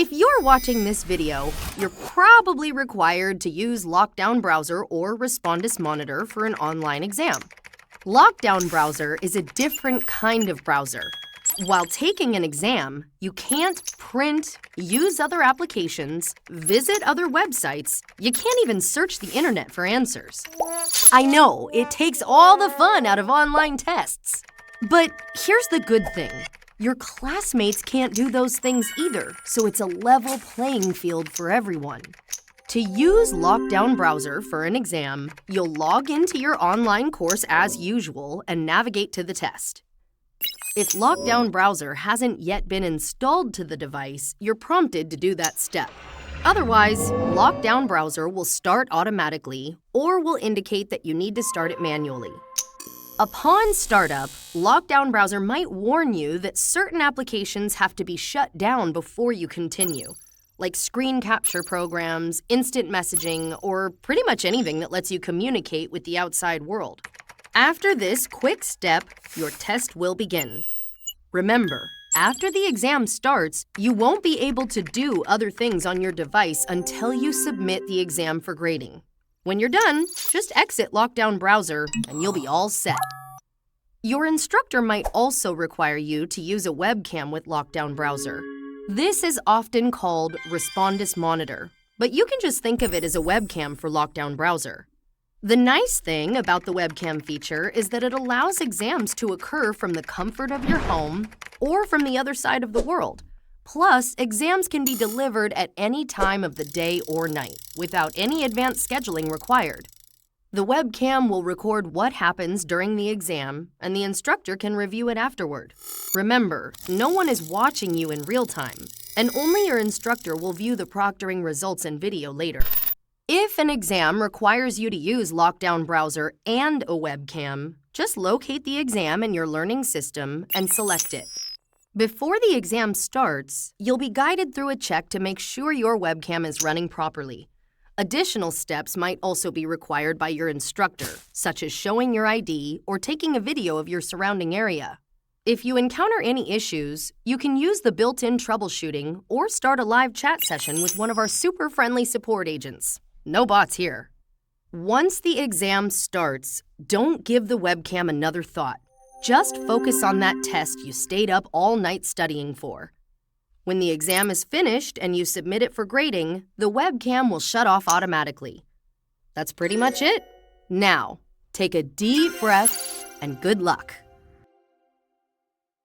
If you're watching this video, you're probably required to use LockDown Browser or Respondus Monitor for an online exam. LockDown Browser is a different kind of browser. While taking an exam, you can't print, use other applications, visit other websites. You can't even search the internet for answers. I know, it takes all the fun out of online tests. But here's the good thing. Your classmates can't do those things either, so it's a level playing field for everyone. To use LockDown Browser for an exam, you'll log into your online course as usual and navigate to the test. If LockDown Browser hasn't yet been installed to the device, you're prompted to do that step. Otherwise, LockDown Browser will start automatically or will indicate that you need to start it manually. Upon startup, LockDown Browser might warn you that certain applications have to be shut down before you continue, like screen capture programs, instant messaging, or pretty much anything that lets you communicate with the outside world. After this quick step, your test will begin. Remember, after the exam starts, you won't be able to do other things on your device until you submit the exam for grading. When you're done, just exit LockDown Browser and you'll be all set. Your instructor might also require you to use a webcam with LockDown Browser. This is often called Respondus Monitor, but you can just think of it as a webcam for LockDown Browser. The nice thing about the webcam feature is that it allows exams to occur from the comfort of your home or from the other side of the world. Plus, exams can be delivered at any time of the day or night, without any advanced scheduling required. The webcam will record what happens during the exam, and the instructor can review it afterward. Remember, no one is watching you in real time, and only your instructor will view the proctoring results in video later. If an exam requires you to use LockDown Browser and a webcam, just locate the exam in your learning system and select it. Before the exam starts, you'll be guided through a check to make sure your webcam is running properly. Additional steps might also be required by your instructor, such as showing your ID or taking a video of your surrounding area. If you encounter any issues, you can use the built-in troubleshooting or start a live chat session with one of our super friendly support agents. No bots here. Once the exam starts, don't give the webcam another thought. Just focus on that test you stayed up all night studying for. When the exam is finished and you submit it for grading, the webcam will shut off automatically. That's pretty much it. Now, take a deep breath and good luck.